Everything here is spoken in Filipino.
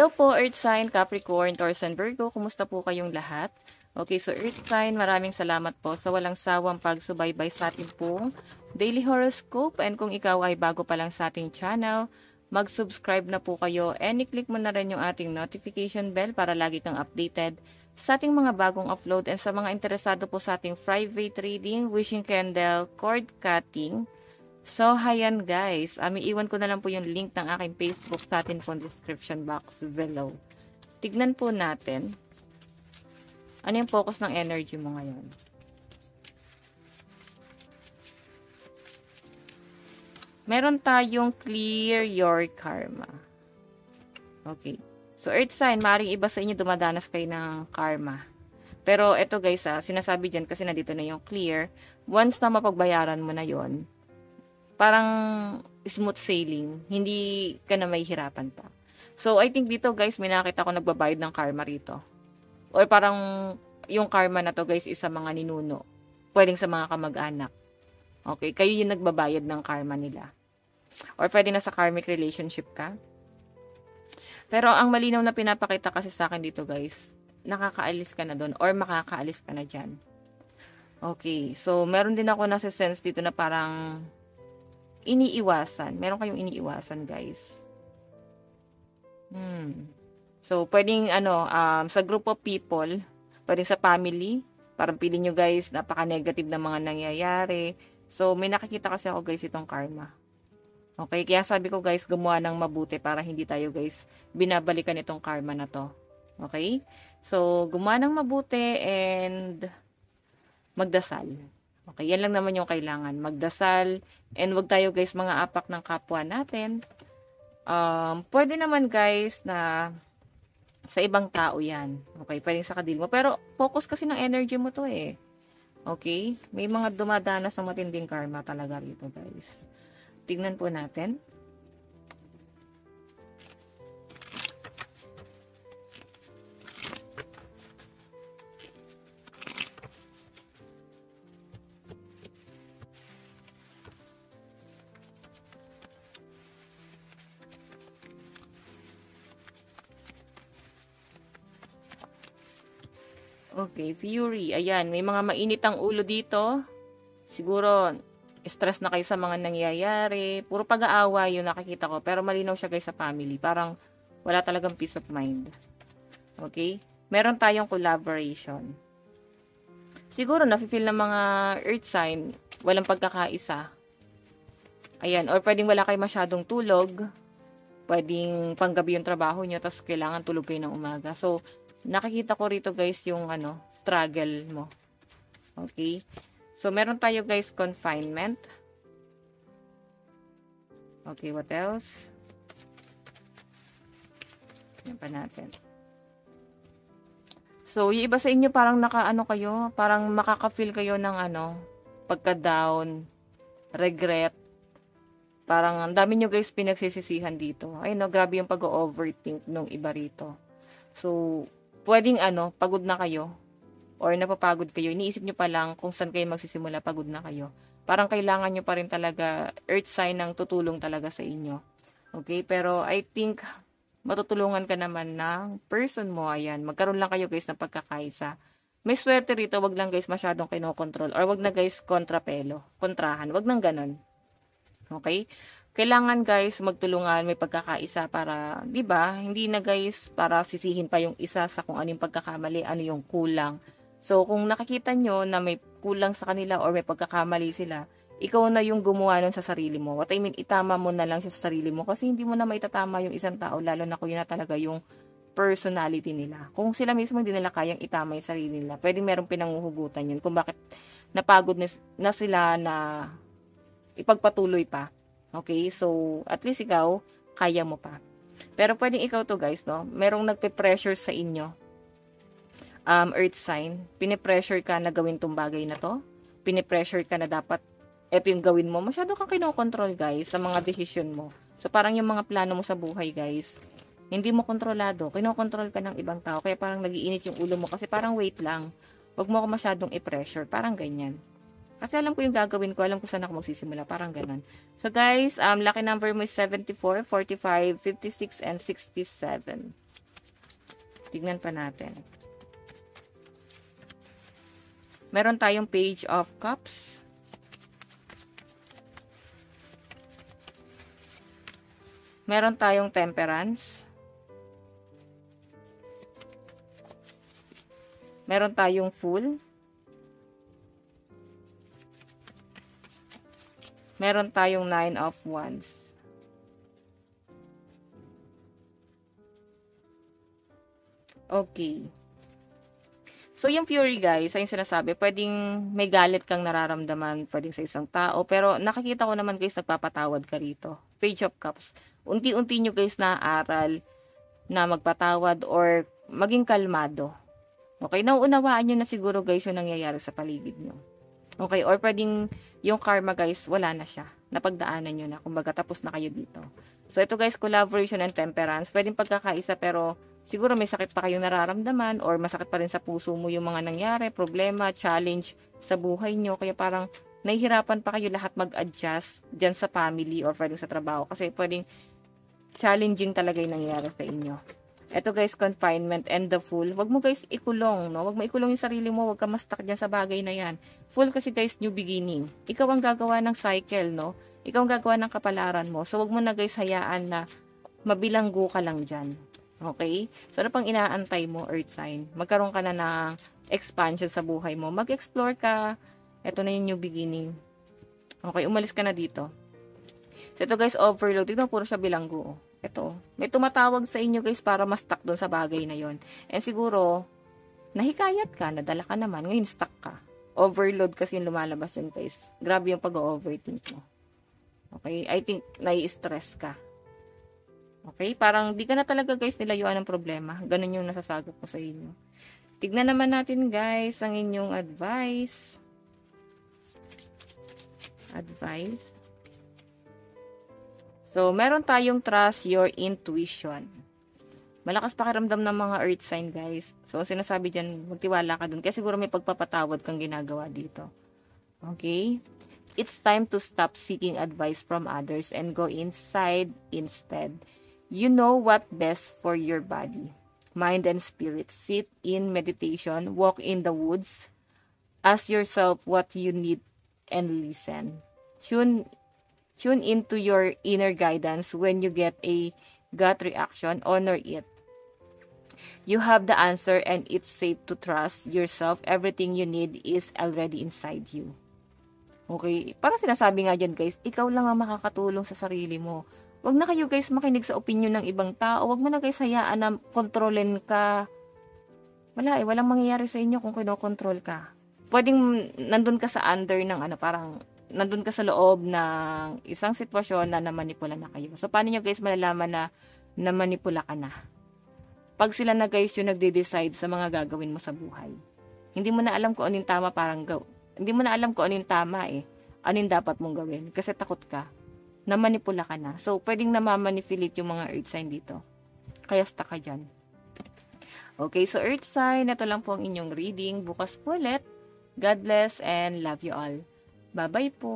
Hello po, Earth Sign, Capricorn, Taurus, and Virgo. Kumusta po kayong lahat? Okay, so Earth Sign, maraming salamat po sa walang sawang pagsubaybay sa ating pong daily horoscope. And kung ikaw ay bago pa lang sa ating channel, mag-subscribe na po kayo and i-click mo na rin yung ating notification bell para lagi kang updated sa ating mga bagong upload. And sa mga interesado po sa ating private reading, wishing candle, cord cutting. So, hayan guys, iiwan ko na lang po yung link ng aking Facebook sa atin po description box below. Tignan po natin. Ano yung focus ng energy mo ngayon? Meron tayong clear your karma. Okay. So, Earth sign, maaaring iba sa inyo dumadanas kayo ng karma. Pero ito guys, sinasabi dyan kasi nandito na yung clear. Once na mapagbayaran mo na yon, parang smooth sailing. Hindi ka na may hirapan pa. So, I think dito guys, may nakita ko nagbabayad ng karma rito. Or parang yung karma na to guys is sa mga ninuno. Pwedeng sa mga kamag-anak. Okay? Kayo yung nagbabayad ng karma nila. Or pwede na sa karmic relationship ka. Pero ang malinaw na pinapakita kasi sa akin dito guys, nakakaalis ka na doon or makakaalis ka na dyan. Okay. So, meron din ako nasa sense dito na parang iniiwasan. Meron kayong iniiwasan, guys. So, pwedeng, sa group of people, pwedeng sa family, parang pili nyo, guys, napaka-negative na mga nangyayari. So, may nakikita kasi ako, guys, itong karma. Okay? Kaya sabi ko, guys, gumawa ng mabuti para hindi tayo, guys, binabalikan itong karma na to. Okay? So, gumawa ng mabuti and magdasal. Okay, yan lang naman yung kailangan. Magdasal. And wag tayo guys mga apak ng kapwa natin. Pwede naman guys na sa ibang tao yan. Okay, pwede sa kadil mo. Pero focus kasi ng energy mo to eh. Okay? May mga dumadanas ng matinding karma talaga rito guys. Tignan po natin. Okay, Fury. Ayan, may mga mainit ang ulo dito. Siguro, stress na kayo sa mga nangyayari. Puro pag-aaway yung nakikita ko. Pero malinaw siya guys sa family. Parang wala talagang peace of mind. Okay? Meron tayong collaboration. Siguro, nafe-feel ng mga earth sign, walang pagkakaisa. Ayan, or pwedeng wala kayo masyadong tulog. Pwedeng panggabi yung trabaho nyo, tapos kailangan tulog kayo ng umaga. So, nakikita ko rito guys yung struggle mo. Okay? So, meron tayo guys confinement. Okay, what else? Yan pa natin. So, yung iba sa inyo parang kayo, parang makaka-feel kayo ng pagka-down, regret. Parang ang dami nyo guys pinagsisisihan dito. Ay no, grabe yung pag-overthink nung iba rito. So, pwedeng pagod na kayo or napapagod kayo. Iniisip nyo pa lang kung saan kayo magsisimula, pagod na kayo. Parang kailangan nyo pa rin talaga earth sign ng tutulong talaga sa inyo. Okay? Pero I think matutulungan ka naman ng person mo. Ayan. Magkaroon lang kayo guys ng pagkakaisa. May swerte rito. Wag lang guys masyadong kinokontrol or wag na guys kontrahan. Wag nang ganon. Okay? Kailangan guys magtulungan, may pagkakaisa para, 'di ba? Hindi na guys para sisihin pa yung isa sa kung ano yung pagkakamali, ano yung kulang. So kung nakikita nyo na may kulang sa kanila or may pagkakamali sila, ikaw na yung gumawa nun sa sarili mo. What I mean, itama mo na lang siya sa sarili mo kasi hindi mo na maitatama yung isang tao lalo na kung yun na talaga yung personality nila. Kung sila mismo hindi nila kayang itama yung sarili nila, pwedeng merong pinanguhugutan yun kung bakit napagod na sila na ipagpatuloy pa. Okay, so at least ikaw, kaya mo pa. Pero pwedeng ikaw to guys, no? Merong nagpe-pressure sa inyo. Earth sign, pinipressure ka na gawin tong bagay na to. Pinipressure ka na dapat ito yung gawin mo. Masyado kang kinokontrol guys sa mga decision mo. So parang yung mga plano mo sa buhay guys, hindi mo kontrolado. Kinokontrol ka ng ibang tao. Kaya parang nagiinit yung ulo mo kasi parang wait lang. Huwag mo ako masyadong i-pressure. Parang ganyan. Kasi alam ko yung gagawin ko, alam ko saan ako magsisimula, parang ganun. So guys, lucky number mo is 74, 45, 56, and 67. Tignan pa natin. Meron tayong Page of Cups. Meron tayong Temperance. Meron tayong Fool. Meron tayong Nine of Wands. Okay. So, yung Fury guys, ay yung sinasabi, pwedeng may galit kang nararamdaman, pwedeng sa isang tao, pero nakikita ko naman guys, nagpapatawad ka rito. Page of Cups. Unti-unti nyo guys naaaral na magpatawad or maging kalmado. Okay, nauunawaan nyo na siguro guys yung nangyayari sa paligid nyo. Okay, or pwedeng yung karma guys, wala na siya. Napagdaanan nyo na, kumbaga tapos na kayo dito. So, ito guys, collaboration and temperance. Pwedeng pagkakaisa pero siguro may sakit pa kayong nararamdaman or masakit pa rin sa puso mo yung mga nangyari, problema, challenge sa buhay nyo. Kaya parang nahihirapan pa kayo lahat mag-adjust dyan sa family or pwedeng sa trabaho. Kasi pwedeng challenging talaga yung nangyayari sa inyo. Ito guys, confinement and the Fool. Wag mo guys ikulong, no? Wag mo ikulong yung sarili mo. Wag ka ma-stuck dyan sa bagay na yan. Fool kasi guys, new beginning. Ikaw ang gagawa ng cycle, no? Ikaw ang gagawa ng kapalaran mo. So, wag mo na guys hayaan na mabilanggo ka lang dyan. Okay? So, ano pang inaantay mo, Earth sign? Magkaroon ka na ng expansion sa buhay mo. Mag-explore ka. Ito na yung new beginning. Okay, umalis ka na dito. So, ito guys, overload. Tignan, puro siya bilanggo. Ito, may tumatawag sa inyo guys para ma-stuck doon sa bagay na yon. And siguro, nahikayat ka, nadala ka naman, ngayon stuck ka. Overload kasi yung lumalabas yun guys. Grabe yung pag-overthink mo. Okay, I think nai-stress ka. Okay, parang di ka na talaga guys nilayuan ng problema. Ganun yung nasasagap ko sa inyo. Tignan naman natin guys ang inyong advice. So, meron tayong trust your intuition. Malakas pakiramdam ng mga earth sign, guys. So, sinasabi dyan, magtiwala ka dun. Kaya siguro may pagpapatawad kang ginagawa dito. Okay? It's time to stop seeking advice from others and go inside instead. You know what best for your body, mind, and spirit. Sit in meditation, walk in the woods, ask yourself what you need, and listen. Tune into your inner guidance. When you get a gut reaction, honor it. You have the answer and it's safe to trust yourself. Everything you need is already inside you. Okay? Parang sinasabi nga dyan guys, ikaw lang ang makakatulong sa sarili mo. Wag na kayo guys makinig sa opinion ng ibang tao. Wag mo na guys hayaan na kontrolin ka. Wala walang mangyayari sa inyo kung kinokontrol ka. Pwedeng nandun ka sa under ng parang nandun ka sa loob ng isang sitwasyon na namanipula na kayo. So, paano nyo guys malalaman na namanipula ka na? Pag sila na guys yung nagde-decide sa mga gagawin mo sa buhay. Hindi mo na alam kung anong tama hindi mo na alam kung anong tama Anong dapat mong gawin. Kasi takot ka. Namanipula ka na. So, pwedeng namamanipulate yung mga earth sign dito. Kaya stuck ka dyan. Okay, so earth sign, ito lang po ang inyong reading. Bukas po ulit. God bless and love you all. Bye-bye po.